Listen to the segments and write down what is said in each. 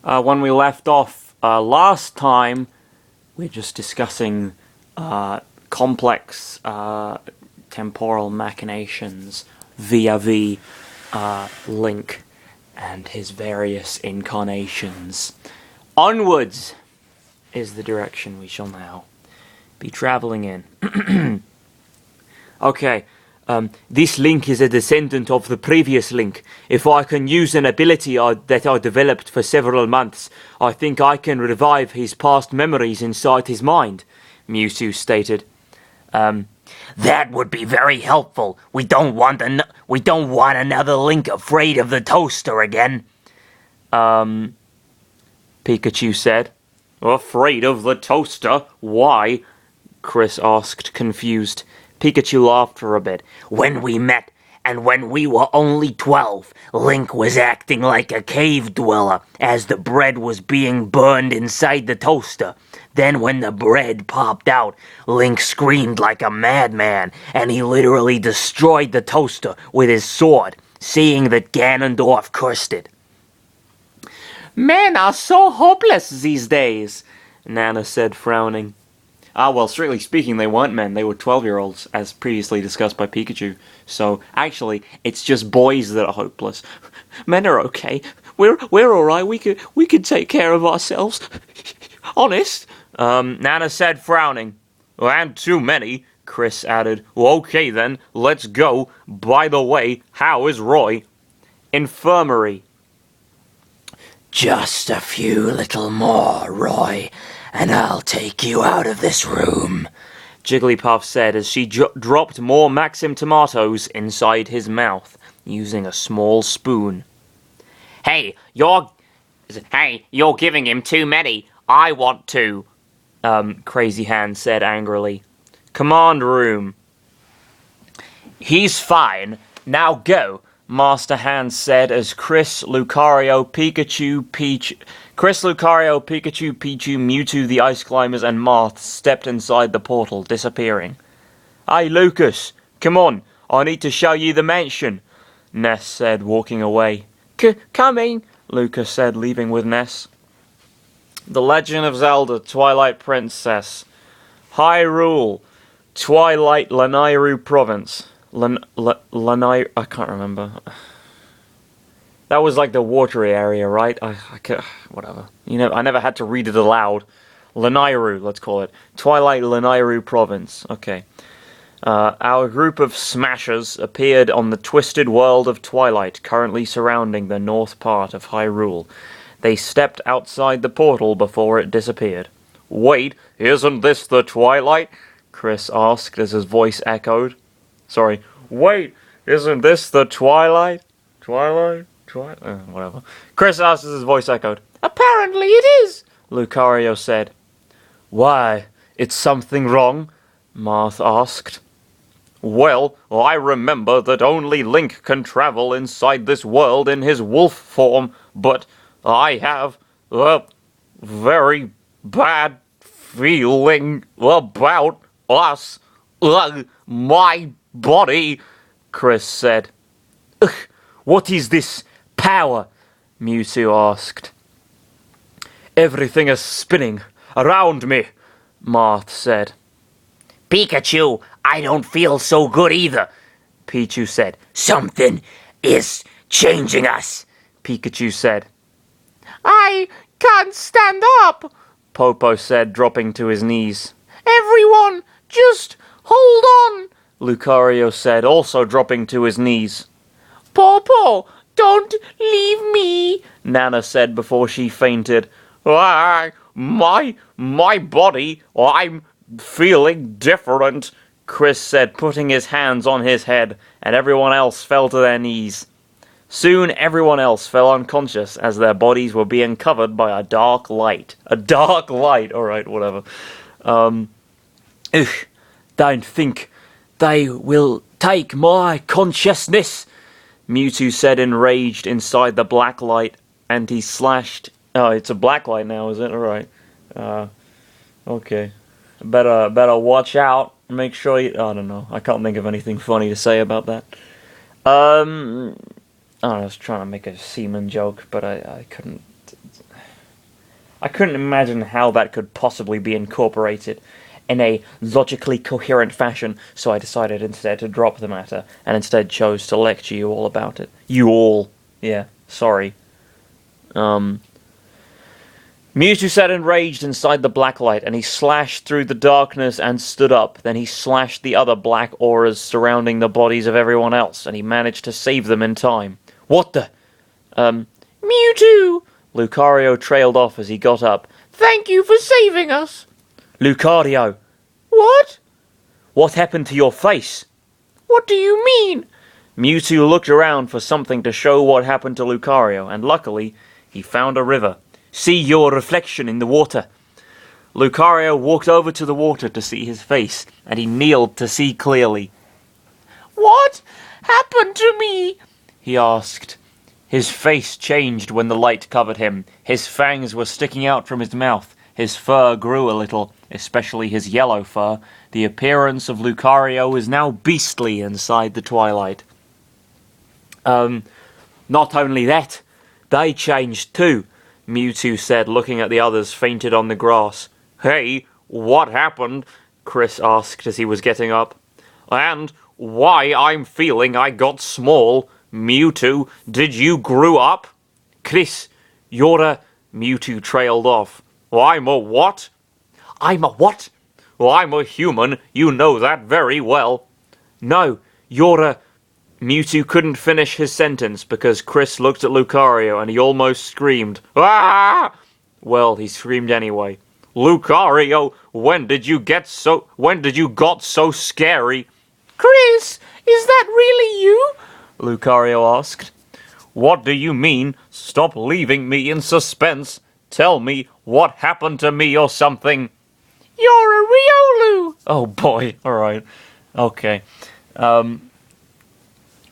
When we left off last time, we're just discussing complex temporal machinations via Link and his various incarnations. Onwards is the direction we shall now be traveling in. Okay, this Link is a descendant of the previous Link. If I can use an ability that I developed for several months, I think I can revive his past memories inside his mind, Mewtwo stated. That would be very helpful. We don't want another Link afraid of the toaster again. Pikachu said. Afraid of the toaster? Why? Chris asked, confused. Pikachu laughed for a bit. When we met, and when we were only 12, Link was acting like a cave dweller as the bread was being burned inside the toaster. Then when the bread popped out, Link screamed like a madman, and he literally destroyed the toaster with his sword, seeing that Ganondorf cursed it. Men are so hopeless these days, Nana said, frowning. Well, strictly speaking, they weren't men. They were 12-year-olds, as previously discussed by Pikachu. So, actually, it's just boys that are hopeless. Men are okay. We're alright. We could take care of ourselves. Honest. Nana said, frowning. And too many, Chris added. Well, okay then, let's go. By the way, how is Roy? Infirmary. Just a few little more, Roy, and I'll take you out of this room, Jigglypuff said as she dropped more Maxim tomatoes inside his mouth, using a small spoon. Hey, you're giving him too many. I want to, Crazy Hand said angrily. Command room. He's fine. Now go, Master Hand said as Chris, Lucario, Pikachu, Pichu, Mewtwo, the Ice Climbers, and Marth stepped inside the portal, disappearing. Hey, Lucas, come on, I need to show you the mansion, Ness said, walking away. Coming, Lucas said, leaving with Ness. The Legend of Zelda, Twilight Princess. Hyrule, Twilight Lanayru Province. Lanayru, I can't remember. That was like the watery area, right? Whatever. I never had to read it aloud. Lanayru, let's call it. Twilight Lanayru Province. Okay. Our group of smashers appeared on the twisted world of Twilight, currently surrounding the north part of Hyrule. They stepped outside the portal before it disappeared. Wait, isn't this the Twilight? Chris asked as his voice echoed. Sorry. Wait, isn't this the Twilight? Twilight? Whatever. Chris asked as his voice echoed. Apparently it is, Lucario said. Why? It's something wrong? Marth asked. Well, I remember that only Link can travel inside this world in his wolf form, but I have a very bad feeling about us. My body, Chris said. Ugh, what is this power? Mewtwo asked. Everything is spinning around me, Marth said. Pikachu, I don't feel so good either, Pichu said. Something is changing us, Pikachu said. I can't stand up, Popo said, dropping to his knees. Everyone, just hold on, Lucario said, also dropping to his knees. Popo, don't leave me, Nana said before she fainted. My body, I'm feeling different, Chris said, putting his hands on his head, and everyone else fell to their knees. Soon everyone else fell unconscious as their bodies were being covered by a dark light. A dark light, alright, whatever. Don't think they will take my consciousness, Mewtwo said, enraged inside the Blacklight, and he slashed... Oh, it's a Blacklight now, is it? Alright. Okay. Better watch out. Make sure you... I don't know. I can't think of anything funny to say about that. I was trying to make a semen joke, but I couldn't... I couldn't imagine how that could possibly be incorporated in a logically coherent fashion, so I decided instead to drop the matter, and instead chose to lecture you all about it. You all. Yeah, sorry. Mewtwo sat enraged inside the Blacklight, and he slashed through the darkness and stood up. Then he slashed the other black auras surrounding the bodies of everyone else, and he managed to save them in time. What the? Mewtwo! Lucario trailed off as he got up. Thank you for saving us! Lucario! What? What happened to your face? What do you mean? Mewtwo looked around for something to show what happened to Lucario, and luckily, he found a river. See your reflection in the water. Lucario walked over to the water to see his face, and he kneeled to see clearly. What happened to me? He asked. His face changed when the light covered him. His fangs were sticking out from his mouth. His fur grew a little, especially his yellow fur. The appearance of Lucario is now beastly inside the Twilight. Not only that, they changed too, Mewtwo said, looking at the others fainted on the grass. Hey, what happened? Chris asked as he was getting up. And why I'm feeling I got small. Mewtwo, did you grow up? Chris, you're a... Mewtwo trailed off. I'm a what? I'm a what? Well, I'm a human, you know that very well. No, you're a... Mewtwo couldn't finish his sentence because Chris looked at Lucario and he almost screamed. Ah! Well, he screamed anyway. Lucario, when did you got so scary? Chris, is that really you? Lucario asked. What do you mean? Stop leaving me in suspense. Tell me what happened to me or something. You're a Riolu! Oh boy, alright. Okay.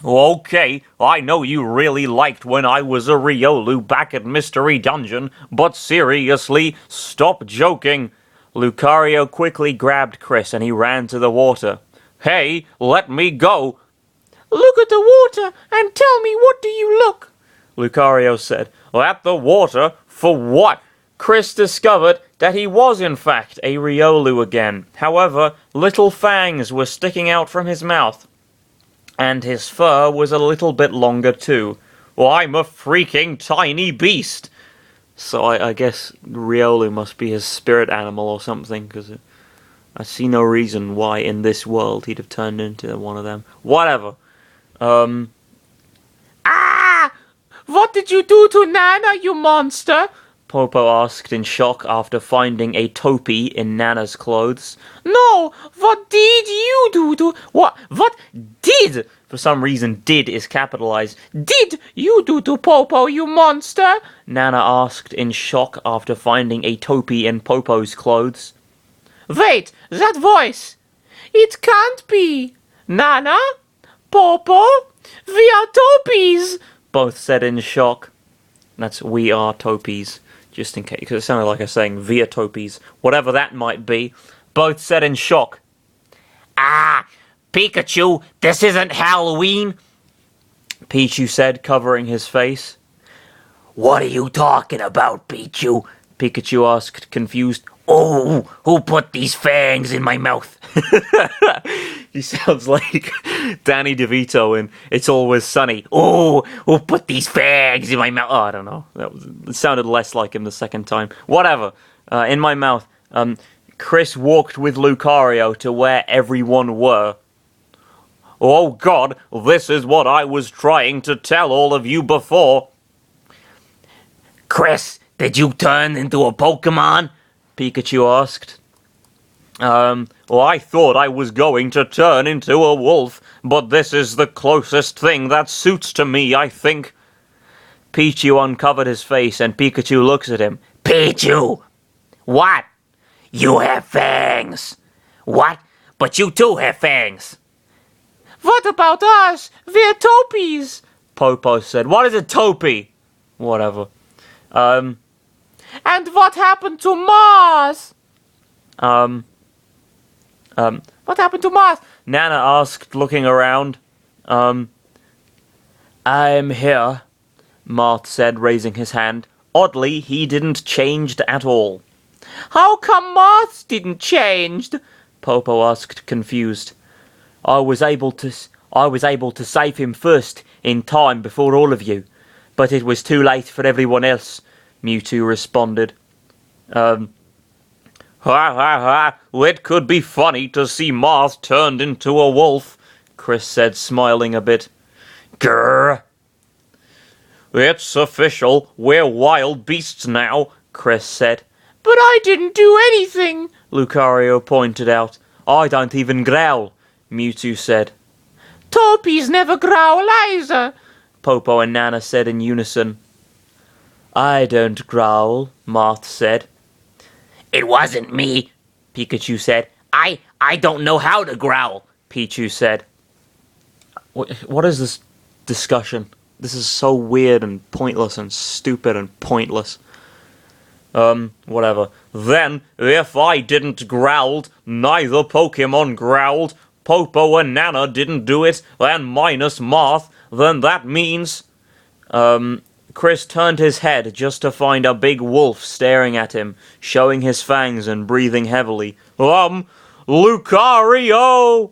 Okay, I know you really liked when I was a Riolu back at Mystery Dungeon, but seriously, stop joking. Lucario quickly grabbed Chris and he ran to the water. Hey, let me go. Look at the water and tell me what do you look? Lucario said. At the water? For what? Chris discovered that he was in fact a Riolu again. However, little fangs were sticking out from his mouth. And his fur was a little bit longer too. Well, I'm a freaking tiny beast. So I guess Riolu must be his spirit animal or something, because I see no reason why in this world he'd have turned into one of them. Whatever. Ah! What did you do to Nana, you monster? Popo asked in shock after finding a topi in Nana's clothes. No, what did you do to... What did... For some reason, did is capitalized. Did you do to Popo, you monster? Nana asked in shock after finding a topi in Popo's clothes. Wait, that voice. It can't be. Nana? Popo? We are topis, both said in shock. That's we are topis. Just in case, because it sounded like I was saying via topis. Whatever that might be. Both said in shock. Ah, Pikachu, this isn't Halloween, Pichu said, covering his face. What are you talking about, Pichu? Pikachu asked, confused. Oh, who put these fangs in my mouth? He sounds like Danny DeVito in It's Always Sunny. Oh, who put these fangs in my mouth? Oh, I don't know. It sounded less like him the second time. Whatever. In my mouth. Chris walked with Lucario to where everyone were. Oh God, this is what I was trying to tell all of you before. Chris, did you turn into a Pokemon? Pikachu asked. Well, I thought I was going to turn into a wolf, but this is the closest thing that suits to me, I think. Pichu uncovered his face and Pikachu looks at him. Pichu! What? You have fangs. What? But you too have fangs. What about us? We're topis, Popo said. What is a topi? Whatever. And what happened to Mars? What happened to Mars? Nana asked, looking around. I'm here, Marth said, raising his hand. Oddly, he didn't change at all. How come Marth didn't change? Popo asked, confused. I was able to save him first, in time, before all of you. But it was too late for everyone else, Mewtwo responded. Ha ha ha, it could be funny to see Marth turned into a wolf, Chris said, smiling a bit. Grrr. It's official, we're wild beasts now, Chris said. But I didn't do anything, Lucario pointed out. I don't even growl, Mewtwo said. Topies never growl either, Popo and Nana said in unison. I don't growl, Marth said. It wasn't me, Pikachu said. I don't know how to growl, Pichu said. What is this discussion? This is so weird and pointless and stupid and pointless. Whatever. Then, if I didn't growled, neither Pokemon growled, Popo and Nana didn't do it, and minus Marth, then that means... Chris turned his head just to find a big wolf staring at him, showing his fangs and breathing heavily. Lucario!